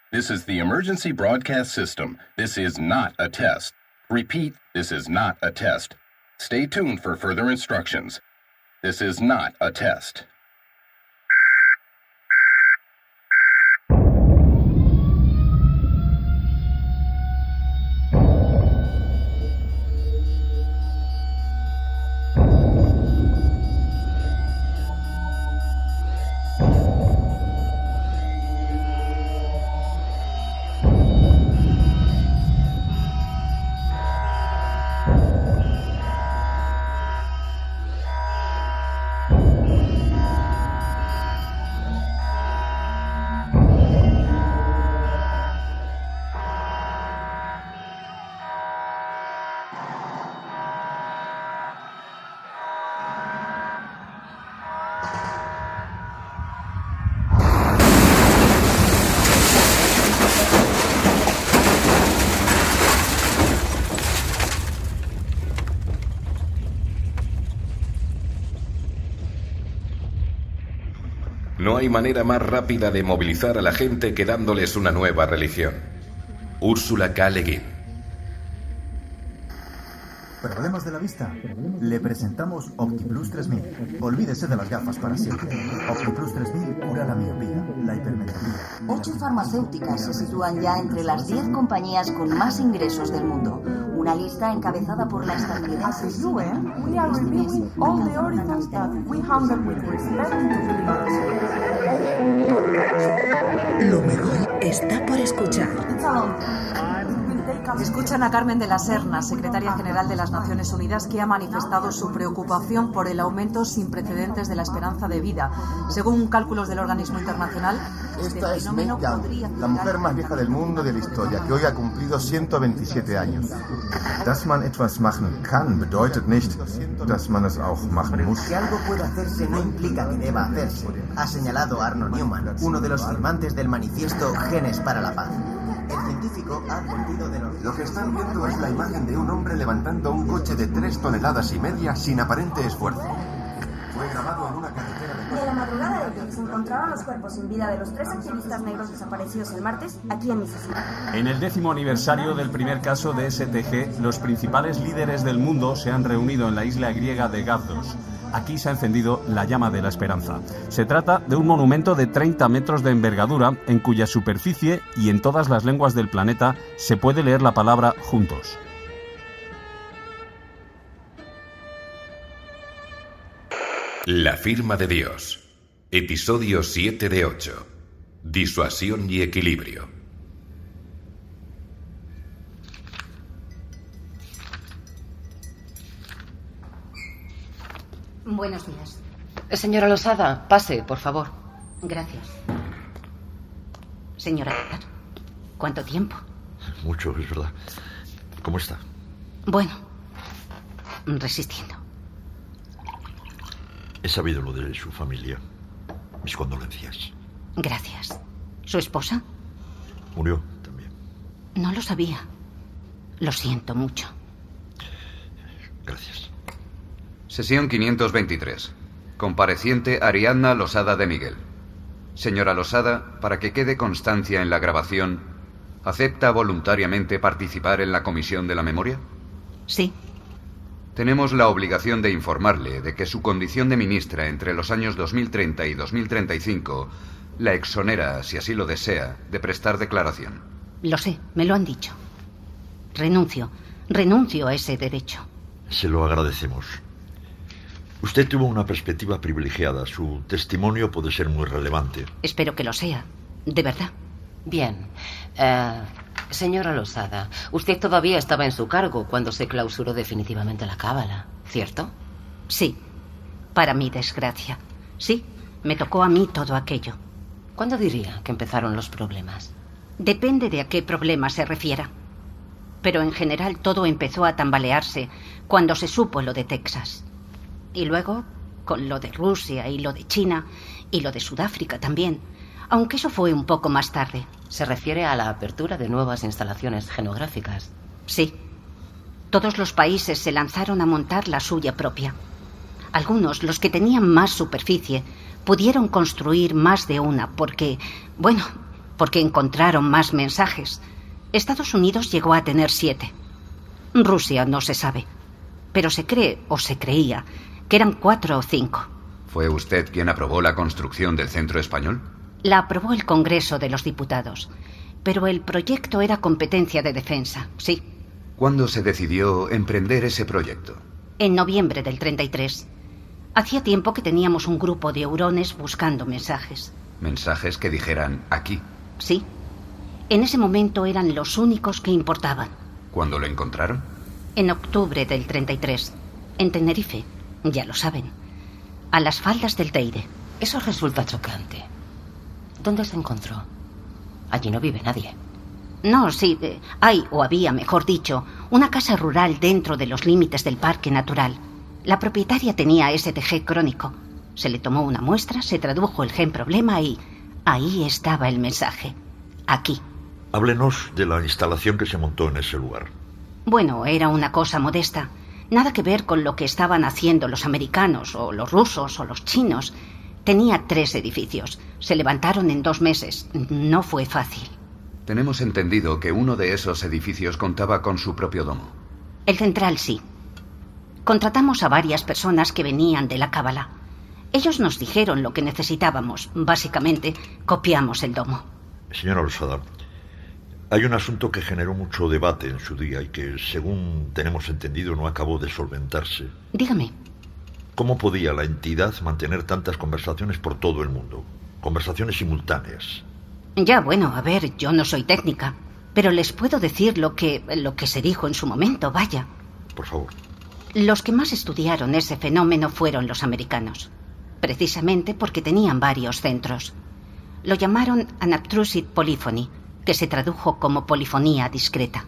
This is the emergency broadcast system. This is not a test. Repeat, this is not a test. Stay tuned for further instructions. This is not a test. No hay manera más rápida de movilizar a la gente que dándoles una nueva religión. Ursula K. Le Guin. ¿Problemas de la vista? Le presentamos OptiPlus 3000. Olvídese de las gafas para siempre. OptiPlus 3000 cura la miopía, la hipermetropía. 8 farmacéuticas se sitúan ya entre las 10 compañías con más ingresos del mundo. Una lista encabezada por la estadounidense. As the UN, we are reviewing all the artifacts that we handle with respect to human rights. Lo mejor está por escuchar. Escuchan a Carmen de la Serna, secretaria general de las Naciones Unidas, que ha manifestado su preocupación por el aumento sin precedentes de la esperanza de vida. Según cálculos del organismo internacional, esta es Meg Young, la mujer más vieja del mundo de la historia, que hoy ha cumplido 127 años. Dass man etwas machen kann, bedeutet nicht, dass man es auch machen muss. Que algo pueda hacerse no implica que deba hacerse, ha señalado Arnold Newman, uno de los firmantes del manifiesto Genes para la Paz. El científico ha advertido de los... Lo que están viendo es la imagen de un hombre levantando un coche de 3,5 toneladas sin aparente esfuerzo. Fue grabado en una carretera de... En la madrugada de hoy se encontraron los cuerpos sin vida de los 3 activistas negros desaparecidos el martes aquí en Mississippi. En el 10º aniversario del primer caso de STG, los principales líderes del mundo se han reunido en la isla griega de Gavdos. Aquí se ha encendido la llama de la esperanza. Se trata de un monumento de 30 metros de envergadura en cuya superficie y en todas las lenguas del planeta se puede leer la palabra juntos. La firma de Dios. Episodio 7 de 8. Disuasión y equilibrio. Buenos días. Señora Losada, pase, por favor. Gracias. Señora, ¿cuánto tiempo? Mucho, es verdad. ¿Cómo está? Bueno, resistiendo. He sabido lo de su familia. Mis condolencias. Gracias. ¿Su esposa? Murió también. No lo sabía. Lo siento mucho. Gracias. Sesión 523. Compareciente Ariadna Losada de Miguel. Señora Losada, para que quede constancia en la grabación, ¿acepta voluntariamente participar en la Comisión de la Memoria? Sí. Tenemos la obligación de informarle de que su condición de ministra entre los años 2030 y 2035 la exonera, si así lo desea, de prestar declaración. Lo sé, me lo han dicho. Renuncio a ese derecho. Se lo agradecemos. Usted tuvo una perspectiva privilegiada. Su testimonio puede ser muy relevante. Espero que lo sea, de verdad. Bien. Señora Losada, usted todavía estaba en su cargo cuando se clausuró definitivamente la cábala, ¿cierto? Sí, para mi desgracia. Sí, me tocó a mí todo aquello. ¿Cuándo diría que empezaron los problemas? Depende de a qué problema se refiera. Pero en general todo empezó a tambalearse cuando se supo lo de Texas. Y luego, con lo de Rusia y lo de China y lo de Sudáfrica también, aunque eso fue un poco más tarde. ¿Se refiere a la apertura de nuevas instalaciones genográficas? Sí. Todos los países se lanzaron a montar la suya propia. Algunos, los que tenían más superficie, pudieron construir más de una porque, bueno, porque encontraron más mensajes. Estados Unidos llegó a tener 7. Rusia no se sabe, pero se cree, o se creía, que eran 4 o 5. ¿Fue usted quien aprobó la construcción del centro español? La aprobó el Congreso de los Diputados, pero el proyecto era competencia de defensa, sí. ¿Cuándo se decidió emprender ese proyecto? En noviembre del 33. Hacía tiempo que teníamos un grupo de hurones buscando mensajes. Mensajes que dijeran aquí. Sí. En ese momento eran los únicos que importaban. ¿Cuándo lo encontraron? En octubre del 33. En Tenerife. Ya lo saben. A las faldas del Teide. Eso resulta chocante. ¿Dónde se encontró? Allí no vive nadie. No, sí. Hay, o había, mejor dicho, una casa rural dentro de los límites del parque natural. La propietaria tenía STG crónico. Se le tomó una muestra, se tradujo el gen problema y ahí estaba el mensaje. Aquí. Háblenos de la instalación que se montó en ese lugar. Bueno, era una cosa modesta. Nada que ver con lo que estaban haciendo los americanos, o los rusos, o los chinos. Tenía 3 edificios. Se levantaron en 2 meses. No fue fácil. Tenemos entendido que uno de esos edificios contaba con su propio domo. El central sí. Contratamos a varias personas que venían de la Cábala. Ellos nos dijeron lo que necesitábamos. Básicamente, copiamos el domo. Señora Losada, hay un asunto que generó mucho debate en su día y que, según tenemos entendido, no acabó de solventarse. Dígame. ¿Cómo podía la entidad mantener tantas conversaciones por todo el mundo? Conversaciones simultáneas. Ya, bueno, a ver, yo no soy técnica, pero les puedo decir lo que se dijo en su momento, vaya. Por favor. Los que más estudiaron ese fenómeno fueron los americanos, precisamente porque tenían varios centros. Lo llamaron Unobtrusive Polyphony, que se tradujo como polifonía discreta.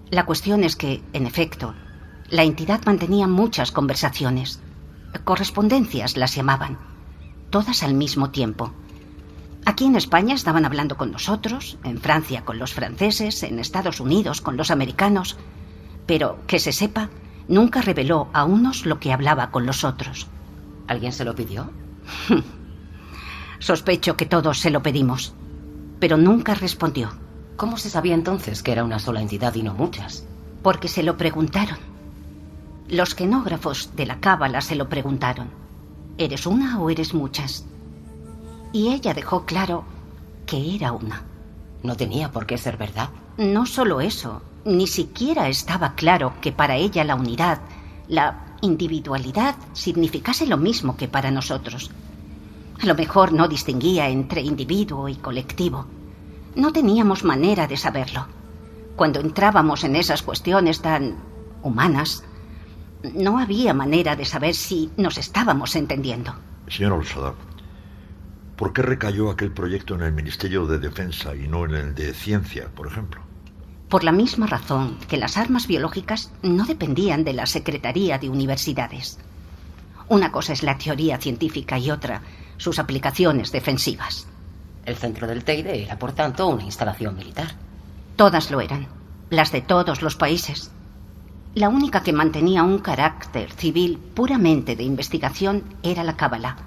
La cuestión es que, en efecto, la entidad mantenía muchas conversaciones. Correspondencias las llamaban, todas al mismo tiempo. Aquí en España estaban hablando con nosotros, en Francia con los franceses, en Estados Unidos con los americanos. Pero, que se sepa, nunca reveló a unos lo que hablaba con los otros. ¿Alguien se lo pidió? Sospecho que todos se lo pedimos, pero nunca respondió. ¿Cómo se sabía entonces que era una sola entidad y no muchas? Porque se lo preguntaron. Los genógrafos de la Cábala se lo preguntaron. ¿Eres una o eres muchas? Y ella dejó claro que era una. No tenía por qué ser verdad. No solo eso, ni siquiera estaba claro que para ella la unidad, la individualidad, significase lo mismo que para nosotros. A lo mejor no distinguía entre individuo y colectivo. No teníamos manera de saberlo. Cuando entrábamos en esas cuestiones tan humanas, no había manera de saber si nos estábamos entendiendo. Señora Losada, ¿por qué recayó aquel proyecto en el Ministerio de Defensa y no en el de Ciencia, por ejemplo? Por la misma razón que las armas biológicas no dependían de la Secretaría de Universidades. Una cosa es la teoría científica y otra, sus aplicaciones defensivas. El centro del Teide era, por tanto, una instalación militar. Todas lo eran, las de todos los países. La única que mantenía un carácter civil puramente de investigación era la Cábala,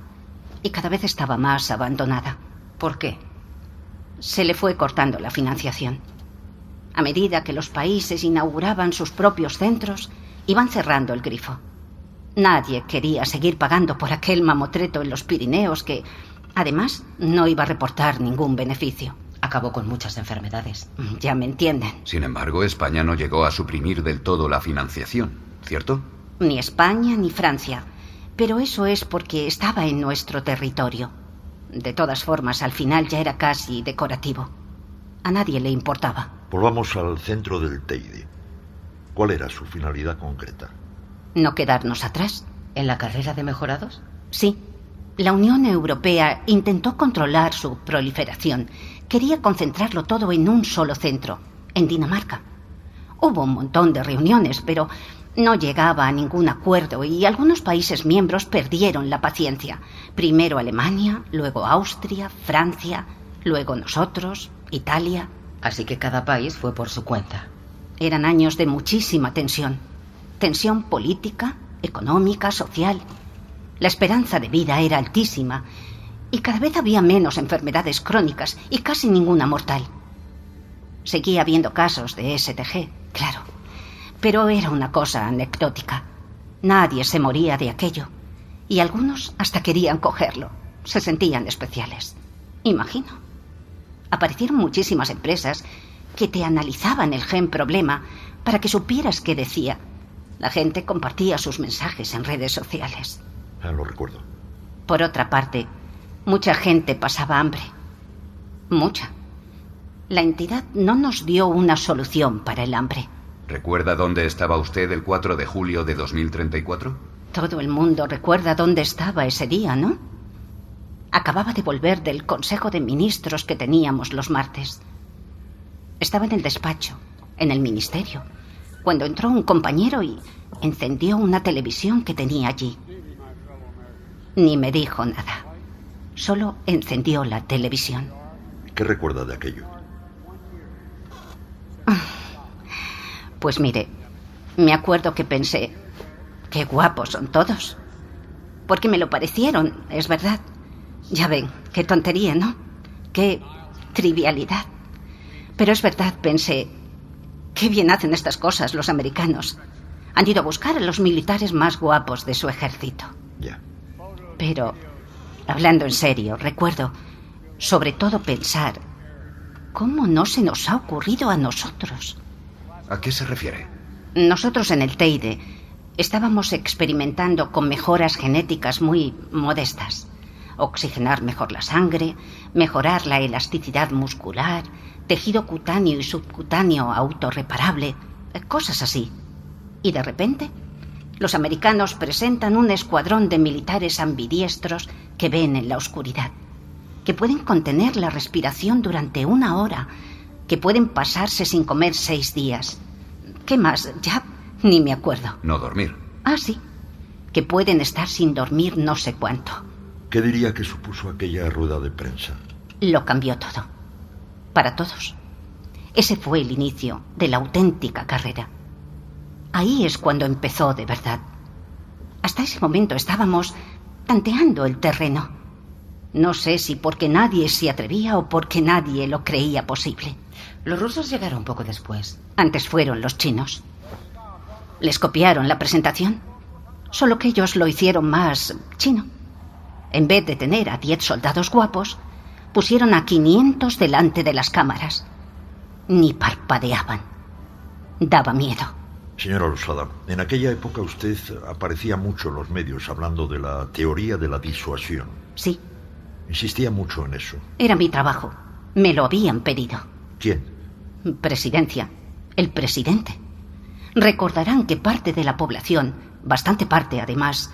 y cada vez estaba más abandonada. ¿Por qué? Se le fue cortando la financiación. A medida que los países inauguraban sus propios centros, iban cerrando el grifo. Nadie quería seguir pagando por aquel mamotreto en los Pirineos que, además, no iba a reportar ningún beneficio. Acabó con muchas enfermedades. Ya me entienden. Sin embargo, España no llegó a suprimir del todo la financiación, ¿cierto? Ni España ni Francia. Pero eso es porque estaba en nuestro territorio. De todas formas, al final ya era casi decorativo. A nadie le importaba. Volvamos al centro del Teide. ¿Cuál era su finalidad concreta? No quedarnos atrás. ¿En la carrera de mejorados? Sí. La Unión Europea intentó controlar su proliferación. Quería concentrarlo todo en un solo centro, en Dinamarca. Hubo un montón de reuniones, pero no llegaba a ningún acuerdo y algunos países miembros perdieron la paciencia. Primero Alemania, luego Austria, Francia, luego nosotros, Italia. Así que cada país fue por su cuenta. Eran años de muchísima tensión. Tensión política, económica, social. La esperanza de vida era altísima Y cada vez había menos enfermedades crónicas y casi ninguna mortal. Seguía habiendo casos de STG, claro, pero era una cosa anecdótica. Nadie se moría de aquello, y algunos hasta querían cogerlo. Se sentían especiales. Imagino. Aparecieron muchísimas empresas que te analizaban el gen problema para que supieras qué decía. La gente compartía sus mensajes en redes sociales. Lo recuerdo. Por otra parte, mucha gente pasaba hambre. Mucha. La entidad no nos dio una solución para el hambre. ¿Recuerda dónde estaba usted el 4 de julio de 2034? Todo el mundo recuerda dónde estaba ese día, ¿no? Acababa de volver del Consejo de Ministros que teníamos los martes. Estaba en el despacho, en el ministerio, cuando entró un compañero y encendió una televisión que tenía allí. Ni me dijo nada. Solo encendió la televisión. ¿Qué recuerda de aquello? Pues mire, me acuerdo que pensé, qué guapos son todos. Porque me lo parecieron, es verdad. Ya ven, qué tontería, ¿no? Qué trivialidad. Pero es verdad, pensé, qué bien hacen estas cosas los americanos. Han ido a buscar a los militares más guapos de su ejército. Ya. Pero, hablando en serio, recuerdo, sobre todo pensar, ¿cómo no se nos ha ocurrido a nosotros? ¿A qué se refiere? Nosotros en el Teide estábamos experimentando con mejoras genéticas muy modestas. Oxigenar mejor la sangre, mejorar la elasticidad muscular, tejido cutáneo y subcutáneo autorreparable, cosas así. Y de repente, los americanos presentan un escuadrón de militares ambidiestros que ven en la oscuridad, que pueden contener la respiración durante 1 hora, que pueden pasarse sin comer 6 días. ¿Qué más? Ya ni me acuerdo. No dormir. Ah, sí. Que pueden estar sin dormir no sé cuánto. ¿Qué diría que supuso aquella rueda de prensa? Lo cambió todo. Para todos. Ese fue el inicio de la auténtica carrera. Ahí es cuando empezó de verdad. Hasta ese momento estábamos tanteando el terreno. No sé si porque nadie se atrevía o porque nadie lo creía posible. Los rusos llegaron poco después. Antes fueron los chinos. Les copiaron la presentación, solo que ellos lo hicieron más chino. En vez de tener a 10 soldados guapos, pusieron a 500 delante de las cámaras. Ni parpadeaban. Daba miedo. Señora Losada, en aquella época usted aparecía mucho en los medios hablando de la teoría de la disuasión. Sí. Insistía mucho en eso. Era mi trabajo. Me lo habían pedido. ¿Quién? Presidencia. El presidente. Recordarán que parte de la población, bastante parte además,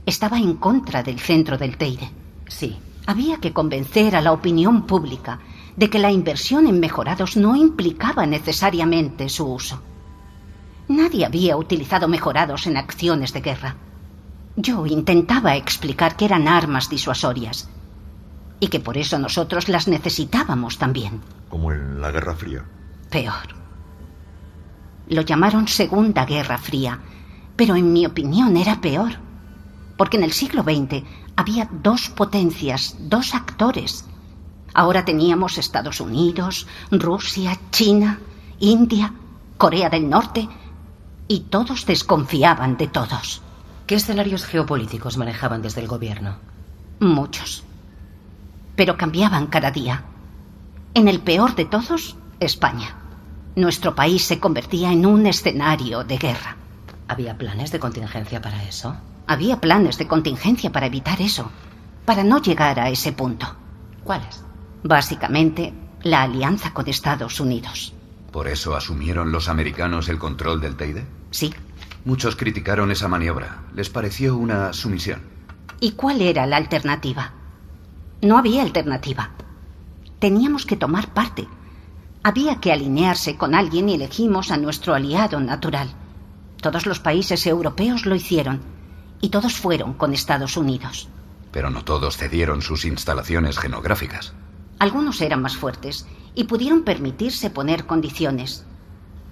estaba en contra del centro del Teide. Sí. Había que convencer a la opinión pública de que la inversión en mejorados no implicaba necesariamente su uso. Nadie había utilizado mejorados en acciones de guerra. Yo intentaba explicar que eran armas disuasorias y que por eso nosotros las necesitábamos también. Como en la Guerra Fría. Peor. Lo llamaron Segunda Guerra Fría, pero en mi opinión era peor, porque en el siglo XX había 2 potencias, 2 actores. Ahora teníamos Estados Unidos, Rusia, China, India, Corea del Norte, y todos desconfiaban de todos. ¿Qué escenarios geopolíticos manejaban desde el gobierno? Muchos. Pero cambiaban cada día. En el peor de todos, España. Nuestro país se convertía en un escenario de guerra. ¿Había planes de contingencia para eso? Había planes de contingencia para evitar eso, para no llegar a ese punto. ¿Cuáles? Básicamente, la alianza con Estados Unidos. ¿Por eso asumieron los americanos el control del Teide? Sí. Muchos criticaron esa maniobra. Les pareció una sumisión. ¿Y cuál era la alternativa? No había alternativa. Teníamos que tomar parte. Había que alinearse con alguien y elegimos a nuestro aliado natural. Todos los países europeos lo hicieron y todos fueron con Estados Unidos. Pero no todos cedieron sus instalaciones genográficas. Algunos eran más fuertes y pudieron permitirse poner condiciones.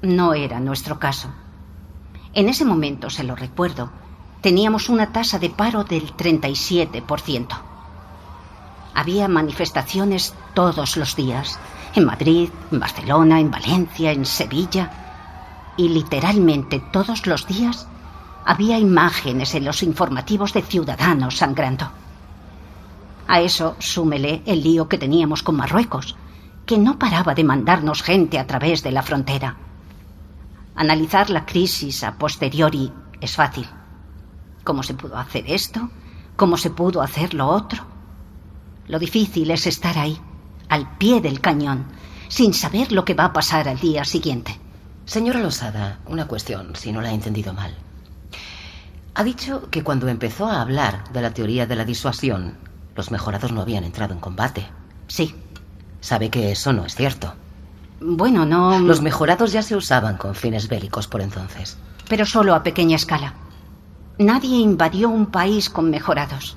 No era nuestro caso. En ese momento, se lo recuerdo, teníamos una tasa de paro del 37%. Había manifestaciones todos los días, en Madrid, en Barcelona, en Valencia, en Sevilla. Y literalmente todos los días había imágenes en los informativos de ciudadanos sangrando. A eso súmele el lío que teníamos con Marruecos, que no paraba de mandarnos gente a través de la frontera. Analizar la crisis a posteriori es fácil. ¿Cómo se pudo hacer esto? ¿Cómo se pudo hacer lo otro? Lo difícil es estar ahí, al pie del cañón, sin saber lo que va a pasar al día siguiente. Señora Losada, una cuestión, si no la he entendido mal. Ha dicho que cuando empezó a hablar de la teoría de la disuasión, los mejorados no habían entrado en combate. Sí. Sabe que eso no es cierto. Bueno, no... Los mejorados ya se usaban con fines bélicos por entonces. Pero solo a pequeña escala. Nadie invadió un país con mejorados.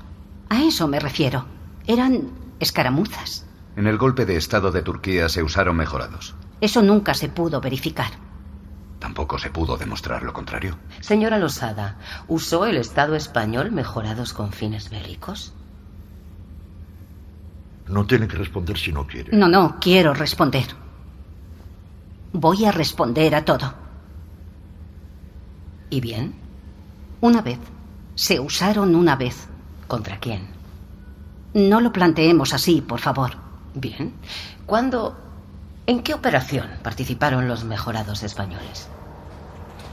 A eso me refiero. Eran escaramuzas. En el golpe de Estado de Turquía se usaron mejorados. Eso nunca se pudo verificar. Tampoco se pudo demostrar lo contrario. Señora Losada, ¿usó el Estado español mejorados con fines bélicos? No tiene que responder si no quiere. No, quiero responder. Voy a responder a todo. ¿Y bien? Una vez. Se usaron una vez. ¿Contra quién? No lo planteemos así, por favor. Bien. ¿Cuándo... ¿En qué operación participaron los mejorados españoles?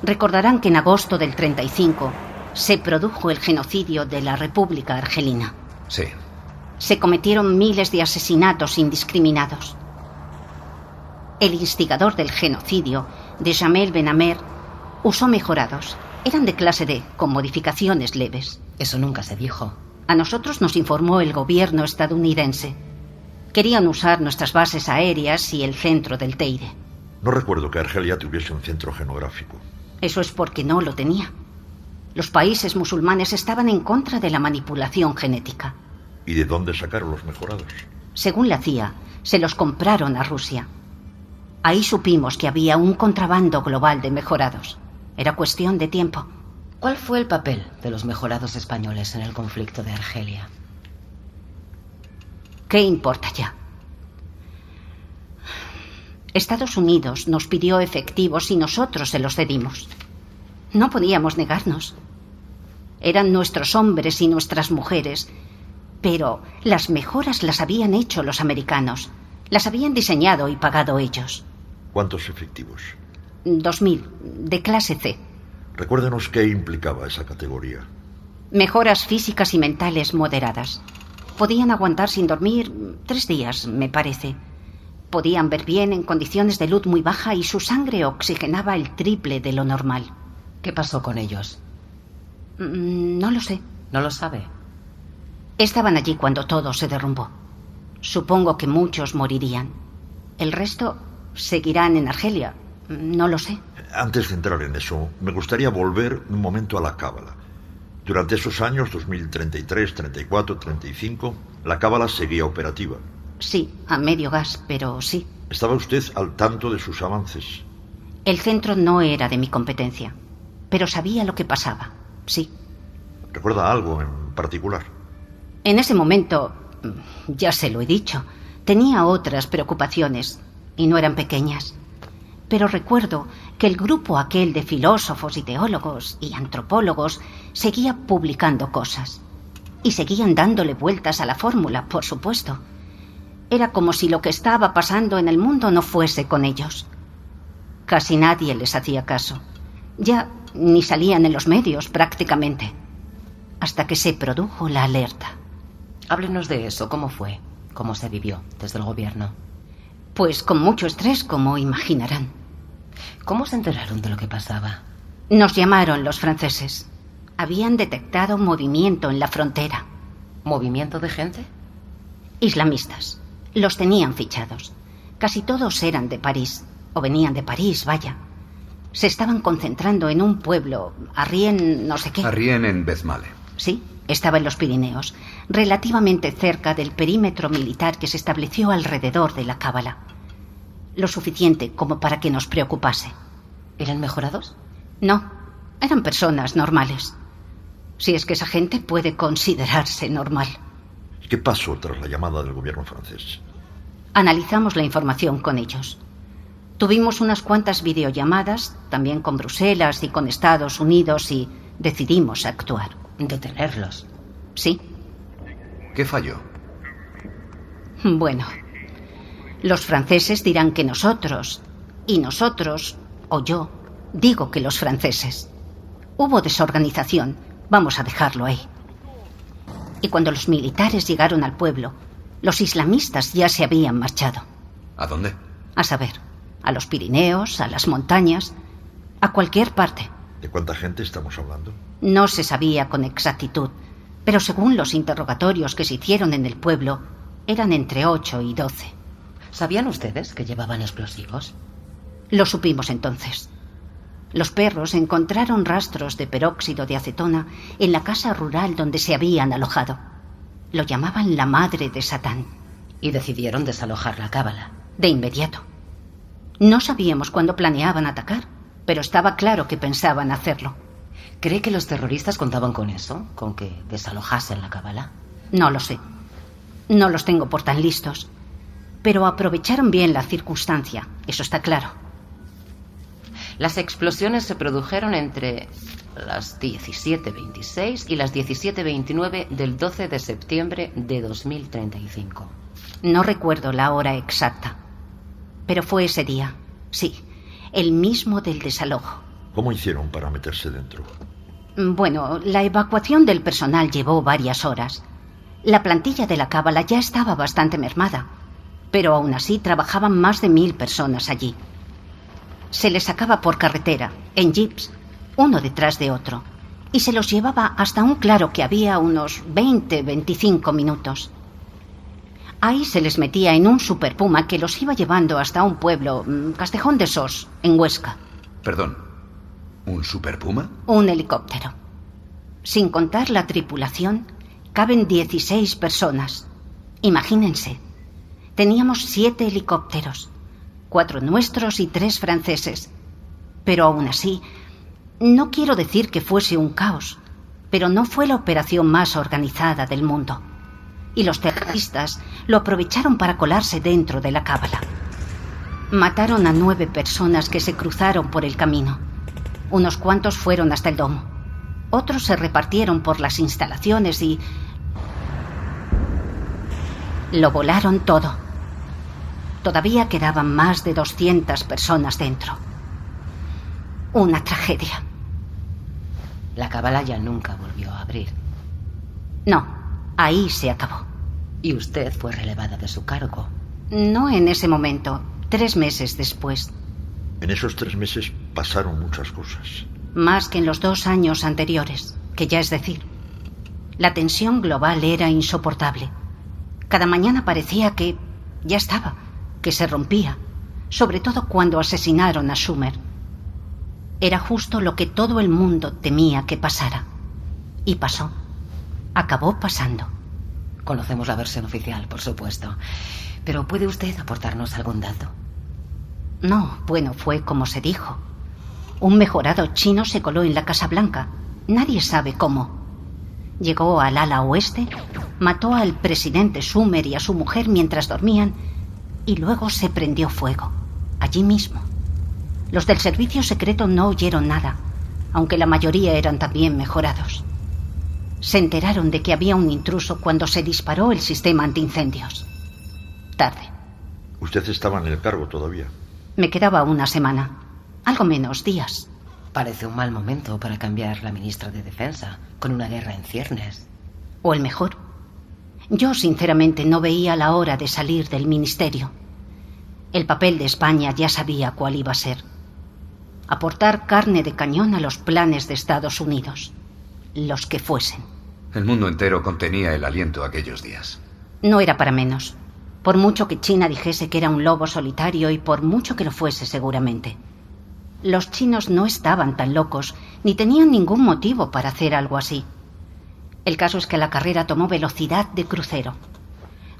Recordarán que en agosto del 35 se produjo el genocidio de la República Argelina. Sí. Se cometieron miles de asesinatos indiscriminados. El instigador del genocidio, de Jamel Ben-Amer, usó mejorados. Eran de clase D, con modificaciones leves. Eso nunca se dijo. A nosotros nos informó el gobierno estadounidense. Querían usar nuestras bases aéreas y el centro del Teide. No recuerdo que Argelia tuviese un centro genográfico. Eso es porque no lo tenía. Los países musulmanes estaban en contra de la manipulación genética. ¿Y de dónde sacaron los mejorados? Según la CIA, se los compraron a Rusia. Ahí supimos que había un contrabando global de mejorados. Era cuestión de tiempo. ¿Cuál fue el papel de los mejorados españoles en el conflicto de Argelia? ¿Qué importa ya? Estados Unidos nos pidió efectivos y nosotros se los cedimos. No podíamos negarnos. Eran nuestros hombres y nuestras mujeres, pero las mejoras las habían hecho los americanos. Las habían diseñado y pagado ellos. ¿Cuántos efectivos? 2000, de clase C. Recuérdenos qué implicaba esa categoría. Mejoras físicas y mentales moderadas. Podían aguantar sin dormir 3 días, me parece. Podían ver bien en condiciones de luz muy baja y su sangre oxigenaba el triple de lo normal. ¿Qué pasó con ellos? No lo sé. ¿No lo sabe? Estaban allí cuando todo se derrumbó. Supongo que muchos morirían. El resto seguirán en Argelia. No lo sé. Antes de entrar en eso, me gustaría volver un momento a la cábala. Durante esos años, 2033, 34, 35, la cábala seguía operativa. Sí, a medio gas, pero sí. ¿Estaba usted al tanto de sus avances? El centro no era de mi competencia, pero sabía lo que pasaba, sí. ¿Recuerda algo en particular? En ese momento, ya se lo he dicho, tenía otras preocupaciones, y no eran pequeñas. Pero recuerdo que el grupo aquel de filósofos y teólogos y antropólogos seguía publicando cosas. Y seguían dándole vueltas a la fórmula, por supuesto. Era como si lo que estaba pasando en el mundo no fuese con ellos. Casi nadie les hacía caso. Ya ni salían en los medios prácticamente. Hasta que se produjo la alerta. Háblenos de eso. ¿Cómo fue? ¿Cómo se vivió desde el gobierno? Pues con mucho estrés, como imaginarán. ¿Cómo se enteraron de lo que pasaba? Nos llamaron los franceses. Habían detectado movimiento en la frontera. ¿Movimiento de gente? Islamistas. Los tenían fichados. Casi todos eran de París, o venían de París, vaya. Se estaban concentrando en un pueblo, Arrien no sé qué. Arrien en Bezmale. Sí, estaba en los Pirineos, relativamente cerca del perímetro militar que se estableció alrededor de la cábala. Lo suficiente como para que nos preocupase. ¿Eran mejorados? No, eran personas normales. Si es que esa gente puede considerarse normal. ¿Qué pasó tras la llamada del gobierno francés? Analizamos la información con ellos. Tuvimos unas cuantas videollamadas, también con Bruselas y con Estados Unidos, y decidimos actuar. ¿Detenerlos? Sí. ¿Qué falló? Bueno, los franceses dirán que nosotros, y nosotros, o yo, digo que los franceses. Hubo desorganización, vamos a dejarlo ahí. Y cuando los militares llegaron al pueblo, los islamistas ya se habían marchado. ¿A dónde? A saber, a los Pirineos, a las montañas, a cualquier parte. ¿De cuánta gente estamos hablando? No se sabía con exactitud, pero según los interrogatorios que se hicieron en el pueblo, eran entre 8 y 12. ¿Sabían ustedes que llevaban explosivos? Lo supimos entonces. Los perros encontraron rastros de peróxido de acetona en la casa rural donde se habían alojado. Lo llamaban la madre de Satán. Y decidieron desalojar la cábala. De inmediato. No sabíamos cuándo planeaban atacar, pero estaba claro que pensaban hacerlo. ¿Cree que los terroristas contaban con eso? ¿Con que desalojasen la cábala? No lo sé. No los tengo por tan listos. Pero aprovecharon bien la circunstancia, eso está claro. Las explosiones se produjeron entre las 17:26 y las 17:29 del 12 de septiembre de 2035. No recuerdo la hora exacta, pero fue ese día, sí, el mismo del desalojo. ¿Cómo hicieron para meterse dentro? Bueno, la evacuación del personal llevó varias horas. La plantilla de la cábala ya estaba bastante mermada, pero aún así trabajaban más de 1000 personas allí. Se les sacaba por carretera, en jeeps, uno detrás de otro, y se los llevaba hasta un claro que había unos 20-25 minutos. Ahí se les metía en un Super Puma que los iba llevando hasta un pueblo, Castejón de Sos, en Huesca. Perdón, ¿un Super Puma? Un helicóptero. Sin contar la tripulación, caben 16 personas. Imagínense, teníamos 7 helicópteros, 4 nuestros y 3 franceses. Pero aún así, no quiero decir que fuese un caos, pero no fue la operación más organizada del mundo. Y los terroristas lo aprovecharon para colarse dentro de la cábala. Mataron a 9 personas que se cruzaron por el camino. Unos cuantos fueron hasta el domo. Otros se repartieron por las instalaciones y lo volaron todo. Todavía quedaban más de 200 personas dentro. Una tragedia. La cábala ya nunca volvió a abrir. No, ahí se acabó. Y usted fue relevada de su cargo. No en ese momento, 3 meses después. En esos 3 meses pasaron muchas cosas. Más que en los 2 años anteriores, que ya es decir. La tensión global era insoportable. Cada mañana parecía que ya estaba, que se rompía, sobre todo cuando asesinaron a Schumer. Era justo lo que todo el mundo temía que pasara. Y pasó. Acabó pasando. Conocemos la versión oficial, por supuesto. Pero ¿puede usted aportarnos algún dato? No, bueno, fue como se dijo. Un mejorado chino se coló en la Casa Blanca. Nadie sabe cómo. Llegó al ala oeste, mató al presidente Schumer y a su mujer mientras dormían, y luego se prendió fuego, allí mismo. Los del servicio secreto no oyeron nada, aunque la mayoría eran también mejorados. Se enteraron de que había un intruso cuando se disparó el sistema antiincendios. Tarde. ¿Usted estaba en el cargo todavía? Me quedaba una semana, algo menos, días. Parece un mal momento para cambiar la ministra de Defensa, con una guerra en ciernes. O el mejor. Yo, sinceramente, no veía la hora de salir del ministerio. El papel de España ya sabía cuál iba a ser. Aportar carne de cañón a los planes de Estados Unidos. Los que fuesen. El mundo entero contenía el aliento aquellos días. No era para menos. Por mucho que China dijese que era un lobo solitario y por mucho que lo fuese seguramente. Los chinos no estaban tan locos, ni tenían ningún motivo para hacer algo así. El caso es que la carrera tomó velocidad de crucero.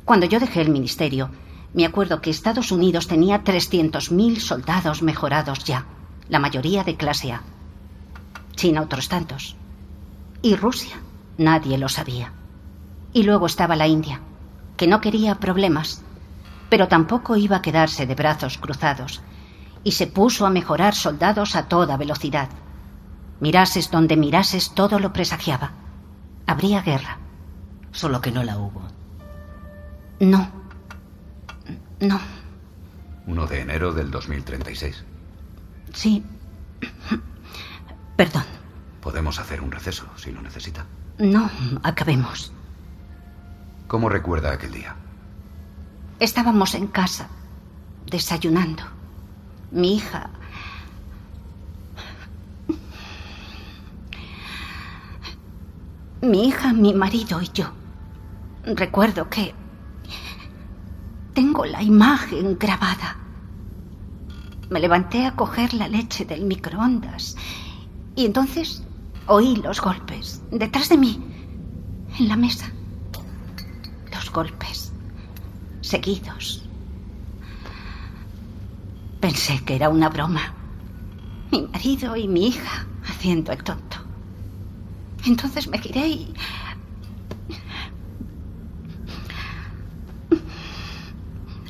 Cuando yo dejé el ministerio, me acuerdo que Estados Unidos tenía 300.000 soldados mejorados ya, la mayoría de clase A. China otros tantos. Y Rusia, nadie lo sabía. Y luego estaba la India, que no quería problemas, pero tampoco iba a quedarse de brazos cruzados, y se puso a mejorar soldados a toda velocidad. Mirases donde mirases, todo lo presagiaba. Habría guerra. Solo que no la hubo. No. 1 de enero del 2036. Sí. Perdón. Podemos hacer un receso, si lo necesita. No, acabemos. ¿Cómo recuerda aquel día? Estábamos en casa, desayunando. Mi hija... mi marido y yo. Recuerdo que... tengo la imagen grabada. Me levanté a coger la leche del microondas y entonces oí los golpes detrás de mí, en la mesa. Los golpes seguidos. Pensé que era una broma. Mi marido y mi hija haciendo el tonto. Entonces me giré y...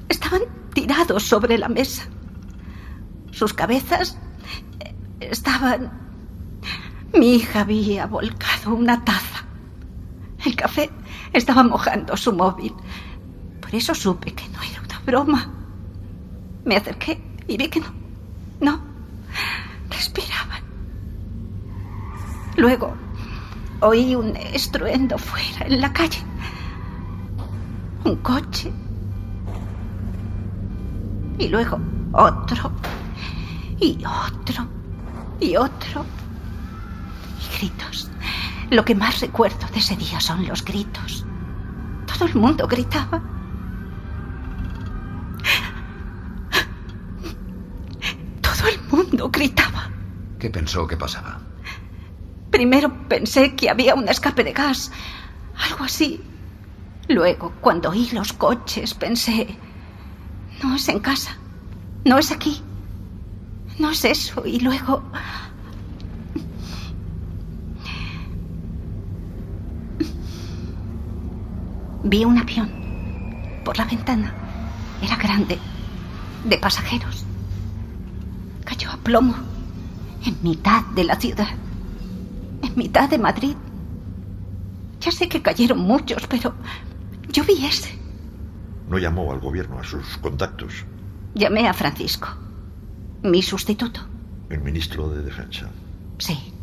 estaban tirados sobre la mesa. Sus cabezas estaban... Mi hija había volcado una taza. El café estaba mojando su móvil. Por eso supe que no era una broma. Me acerqué y vi que no respiraban. Luego oí un estruendo fuera, en la calle. Un coche. Y luego otro. Y otro. Y otro. Y gritos. Lo que más recuerdo de ese día son los gritos. Todo el mundo gritaba. Todo el mundo gritaba. ¿Qué pensó que pasaba? Primero pensé que había un escape de gas, algo así. Luego, cuando oí los coches, pensé... no es en casa, no es aquí, no es eso. Y luego... vi un avión por la ventana. Era grande, de pasajeros. Cayó a plomo en mitad de la ciudad, en mitad de Madrid. Ya sé que cayeron muchos, pero yo vi ese. ¿No llamó al gobierno, a sus contactos? Llamé a Francisco, mi sustituto. El ministro de Defensa. Sí.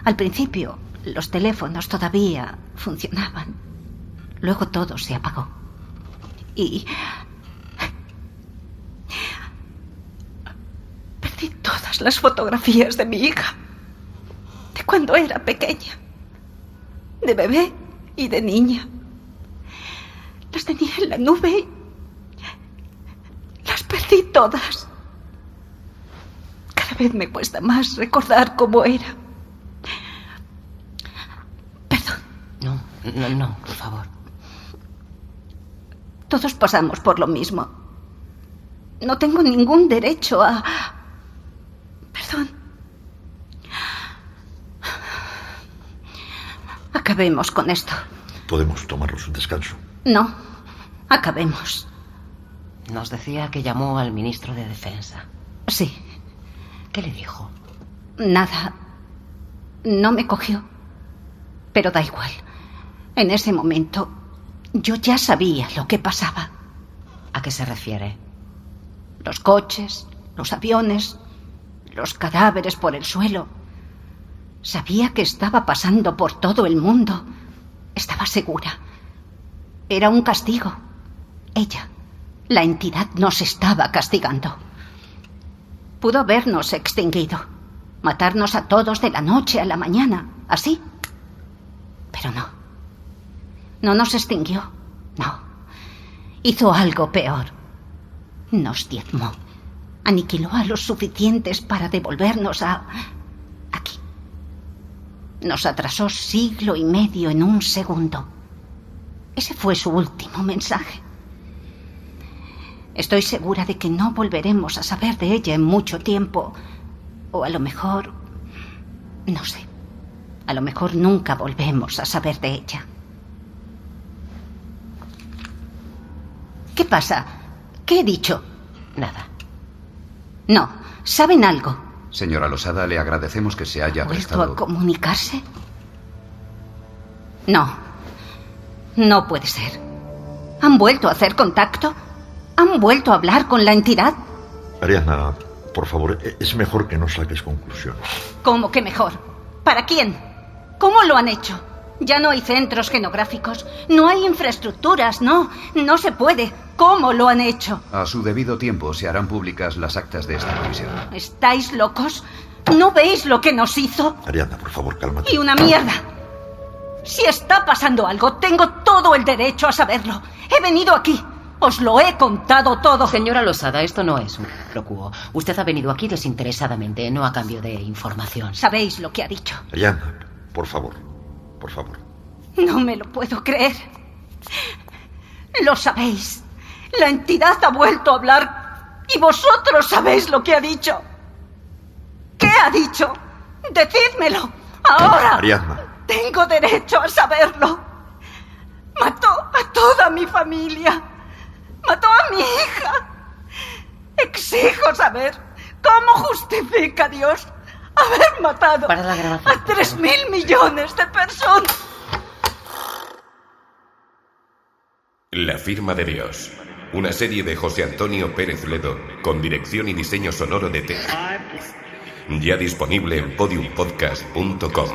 Al principio, los teléfonos todavía funcionaban. Luego todo se apagó. Y... perdí todas las fotografías de mi hija. De cuando era pequeña. De bebé y de niña. Las tenía en la nube y... las perdí todas. Cada vez me cuesta más recordar cómo era. Perdón. No, por favor. Todos pasamos por lo mismo. No tengo ningún derecho a... Perdón. Acabemos con esto. ¿Podemos tomarnos un descanso? No, acabemos. Nos decía que llamó al ministro de Defensa. Sí. ¿Qué le dijo? Nada. No me cogió. Pero da igual. En ese momento... yo ya sabía lo que pasaba. ¿A qué se refiere? Los coches, los aviones, los cadáveres por el suelo. Sabía que estaba pasando por todo el mundo. Estaba segura. Era un castigo. Ella, la entidad, nos estaba castigando. Pudo habernos extinguido. Matarnos a todos de la noche a la mañana. Así. Pero no. No nos extinguió, no. Hizo algo peor. Nos diezmó. Aniquiló a los suficientes para devolvernos a... aquí. Nos atrasó 1,5 siglos en 1 segundo. Ese fue su último mensaje. Estoy segura de que no volveremos a saber de ella en mucho tiempo. O a lo mejor... no sé. A lo mejor nunca volvemos a saber de ella. ¿Qué pasa? ¿Qué he dicho? Nada. No. ¿Saben algo? Señora Losada, le agradecemos que se haya ¿Vuelto prestado... a comunicarse? No. No puede ser. ¿Han vuelto a hacer contacto? ¿Han vuelto a hablar con la entidad? Ariadna, por favor, es mejor que no saques conclusiones. ¿Cómo que mejor? ¿Para quién? ¿Cómo lo han hecho? Ya no hay centros genográficos, no hay infraestructuras, no se puede. ¿Cómo lo han hecho? A su debido tiempo se harán públicas las actas de esta comisión. ¿Estáis locos? ¿No veis lo que nos hizo? Ariadna, por favor, cálmate. Y una mierda. Si está pasando algo, tengo todo el derecho a saberlo. He venido aquí. Os lo he contado todo. Señora Losada, esto no es un pro quo. Usted ha venido aquí desinteresadamente, no a cambio de información. ¿Sabéis lo que ha dicho? Ariadna, por favor. Por favor. No me lo puedo creer. Lo sabéis. La entidad ha vuelto a hablar y vosotros sabéis lo que ha dicho. ¿Qué ha dicho? Decídmelo. Ahora. Ariadna. Tengo derecho a saberlo. Mató a toda mi familia. Mató a mi hija. Exijo saber cómo justifica Dios haber matado Para la grabación, a 3.000 millones de personas. La firma de Dios. Una serie de José Antonio Pérez Ledo con dirección y diseño sonoro de T. Ya disponible en podiumpodcast.com.